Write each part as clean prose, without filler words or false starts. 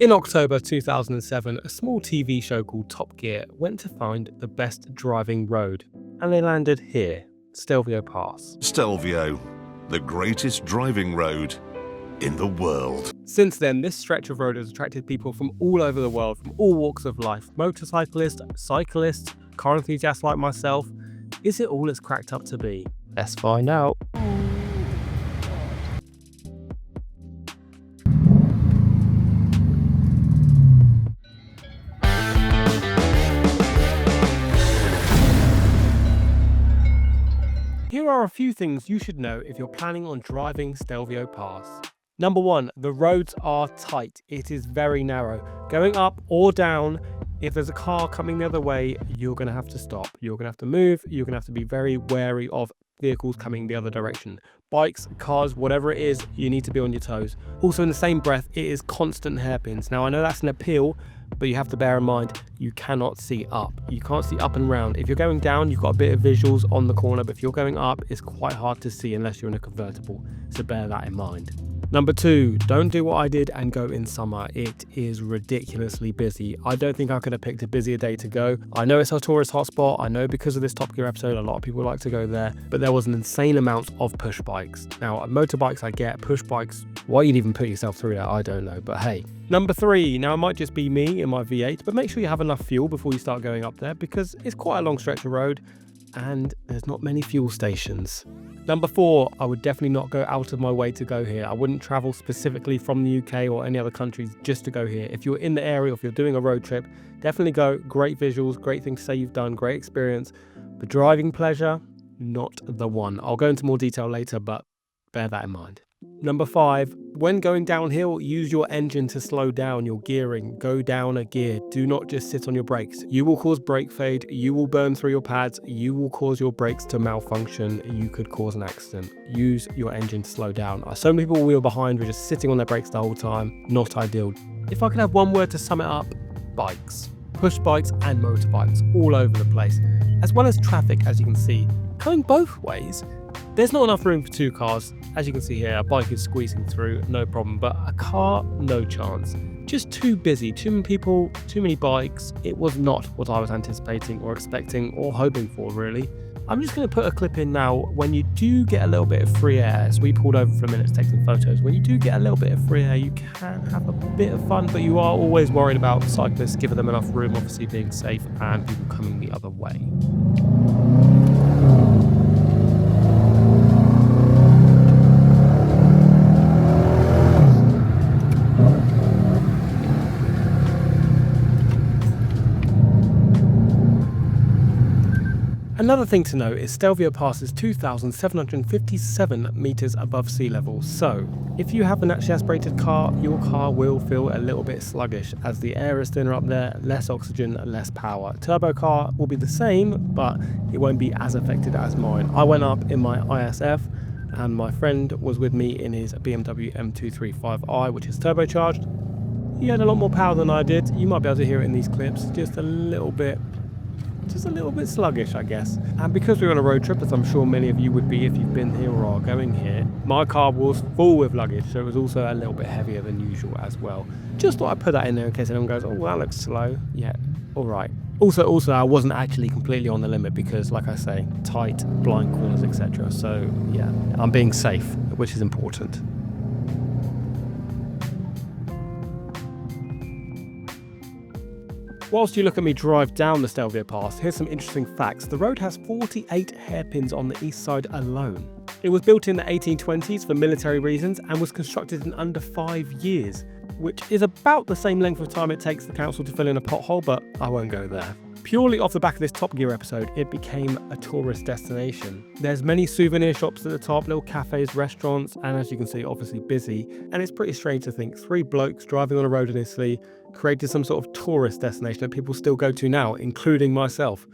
In October 2007, a small TV show called Top Gear went to find the best driving road, and they landed here, Stelvio Pass. Stelvio, the greatest driving road in the world. Since then, this stretch of road has attracted people from all over the world, from all walks of life, motorcyclists, cyclists, car enthusiasts like myself. Is it all it's cracked up to be? Let's find out. Here are a few things you should know if you're planning on driving Stelvio Pass. Number 1, the roads are tight. It is very narrow. Going up or down, if there's a car coming the other way, you're going to have to stop. You're going to have to move. You're going to have to be very wary of vehicles coming the other direction. Bikes, cars, whatever it is, you need to be on your toes. Also, in the same breath, it is constant hairpins. Now, I know that's an appeal, but you have to bear in mind, you cannot see up. You can't see up and round. If you're going down, you've got a bit of visuals on the corner, but if you're going up, it's quite hard to see unless you're in a convertible. So bear that in mind. Number 2, don't do what I did and go in summer. It is ridiculously busy. I don't think I could have picked a busier day to go. I know it's a tourist hotspot. I know because of this Top Gear episode, a lot of people like to go there, but there was an insane amount of push bikes. Now, motorbikes I get, push bikes, why you'd even put yourself through that, I don't know, but hey. Number 3, now it might just be me in my V8, but make sure you have enough fuel before you start going up there because it's quite a long stretch of road and there's not many fuel stations. Number 4, I would definitely not go out of my way to go here. I wouldn't travel specifically from the UK or any other countries just to go here. If you're in the area, or if you're doing a road trip, definitely go. Great visuals, great things to say you've done, great experience. But driving pleasure, not the one. I'll go into more detail later, but bear that in mind. Number 5, when going downhill, use your engine to slow down your gearing. Go down a gear. Do not just sit on your brakes. You will cause brake fade. You will burn through your pads. You will cause your brakes to malfunction. You could cause an accident. Use your engine to slow down. So many people we were behind were just sitting on their brakes the whole time. Not ideal. If I could have one word to sum it up, bikes. Push bikes and motorbikes all over the place. As well as traffic, as you can see. Going both ways. There's not enough room for 2 cars. As you can see here, a bike is squeezing through, no problem. But a car, no chance. Just too busy, too many people, too many bikes. It was not what I was anticipating or expecting or hoping for, really. I'm just going to put a clip in now. When you do get a little bit of free air, so we pulled over for a minute to take some photos. When you do get a little bit of free air, you can have a bit of fun, but you are always worried about cyclists, giving them enough room, obviously being safe, and people coming the other way. Another thing to note is Stelvio Pass is 2,757 meters above sea level, so if you have a naturally aspirated car, your car will feel a little bit sluggish as the air is thinner up there, less oxygen, less power. Turbo car will be the same, but it won't be as affected as mine. I went up in my ISF and my friend was with me in his BMW M235i, which is turbocharged. He had a lot more power than I did. You might be able to hear it in these clips, just a little bit sluggish, I guess. And because we were on a road trip, as I'm sure many of you would be if you've been here or are going here, my car was full with luggage, so it was also a little bit heavier than usual as well. Just thought I'd put that in there in case anyone goes, oh, well, that looks slow. Yeah, all right. Also, I wasn't actually completely on the limit because, like I say, tight, blind corners, etc. So, yeah, I'm being safe, which is important. Whilst you look at me drive down the Stelvio Pass, here's some interesting facts. The road has 48 hairpins on the east side alone. It was built in the 1820s for military reasons and was constructed in under 5 years, which is about the same length of time it takes the council to fill in a pothole, but I won't go there. Purely off the back of this Top Gear episode, it became a tourist destination. There's many souvenir shops at the top, little cafes, restaurants, and as you can see, obviously busy. And it's pretty strange to think 3 blokes driving on a road in Italy created some sort of tourist destination that people still go to now, including myself.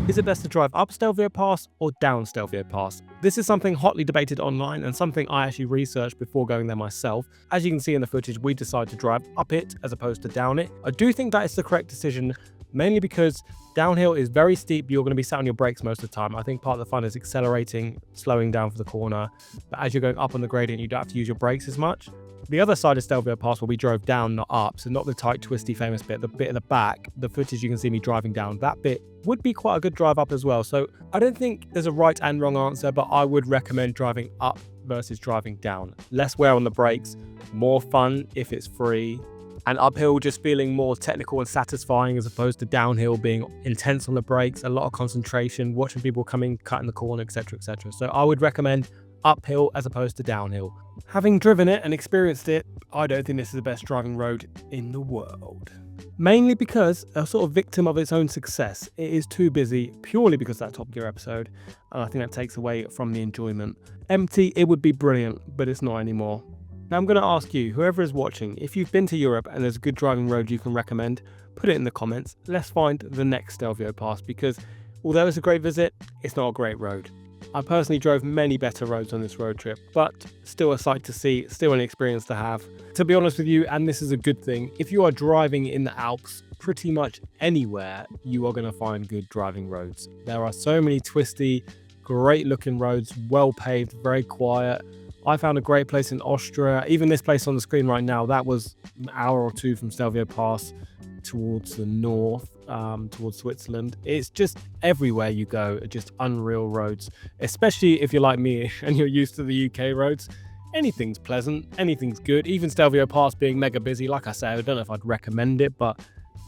Is it best to drive up Stelvio Pass or down Stelvio Pass? This is something hotly debated online and something I actually researched before going there myself. As you can see in the footage, we decided to drive up it as opposed to down it. I do think that is the correct decision, mainly because downhill is very steep. You're going to be sat on your brakes most of the time. I think part of the fun is accelerating, slowing down for the corner. But as you're going up on the gradient, you don't have to use your brakes as much. The other side of Stelvio Pass where we drove down, not up, so not the tight, twisty, famous bit, the bit at the back, the footage you can see me driving down, that bit would be quite a good drive up as well. So I don't think there's a right and wrong answer, but I would recommend driving up versus driving down. Less wear on the brakes, more fun if it's free, and uphill just feeling more technical and satisfying as opposed to downhill being intense on the brakes, a lot of concentration, watching people coming, cutting the corner, etc., etc. So I would recommend uphill as opposed to downhill. Having driven it and experienced it, I don't think this is the best driving road in the world. Mainly because a sort of victim of its own success. It is too busy purely because of that Top Gear episode, and I think that takes away from the enjoyment. Empty, it would be brilliant, but it's not anymore. Now I'm going to ask you, whoever is watching, if you've been to Europe and there's a good driving road you can recommend, put it in the comments. Let's find the next Stelvio Pass, because although it's a great visit, it's not a great road. I personally drove many better roads on this road trip, but still a sight to see, still an experience to have. To be honest with you, and this is a good thing, if you are driving in the Alps, pretty much anywhere, you are going to find good driving roads. There are so many twisty, great looking roads, well paved, very quiet. I found a great place in Austria. Even this place on the screen right now, that was an hour or two from Stelvio Pass towards the north, towards Switzerland. It's just everywhere you go, just unreal roads, especially if you're like me and you're used to the UK roads. Anything's pleasant, anything's good. Even Stelvio Pass being mega busy, like I say, I don't know if I'd recommend it, but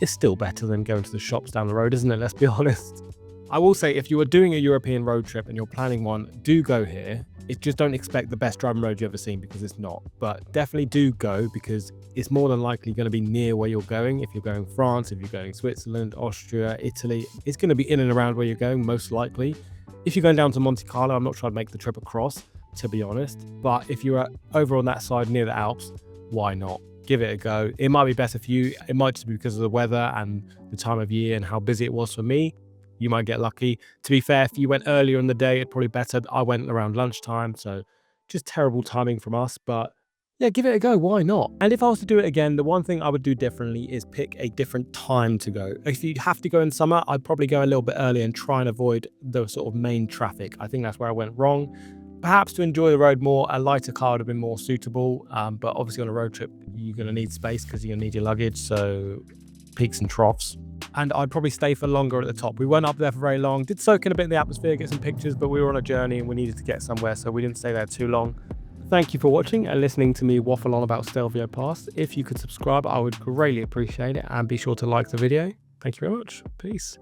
it's still better than going to the shops down the road, isn't it? Let's be honest. I will say, if you are doing a European road trip and you're planning one, do go here. Just don't expect the best driving road you've ever seen, because it's not. But definitely do go, because it's more than likely going to be near where you're going. If you're going France, if you're going Switzerland, Austria, Italy, it's going to be in and around where you're going, most likely. If you're going down to Monte Carlo, I'm not sure I'd make the trip across, to be honest. But if you're over on that side near the Alps, why not? Give it a go. It might be better for you. It might just be because of the weather and the time of year and how busy it was for me. You might get lucky. To be fair, if you went earlier in the day, it'd probably be better. I went around lunchtime, so just terrible timing from us. But yeah, give it a go. Why not? And if I was to do it again, the one thing I would do differently is pick a different time to go. If you have to go in summer, I'd probably go a little bit early and try and avoid the sort of main traffic. I think that's where I went wrong. Perhaps to enjoy the road more, a lighter car would have been more suitable. But obviously on a road trip, you're going to need space because you're going to need your luggage. So peaks and troughs. And I'd probably stay for longer at the top. We weren't up there for very long. Did soak in a bit in the atmosphere, get some pictures, but we were on a journey and we needed to get somewhere, so we didn't stay there too long. Thank you for watching and listening to me waffle on about Stelvio Pass. If you could subscribe, I would greatly appreciate it, and be sure to like the video. Thank you very much. Peace.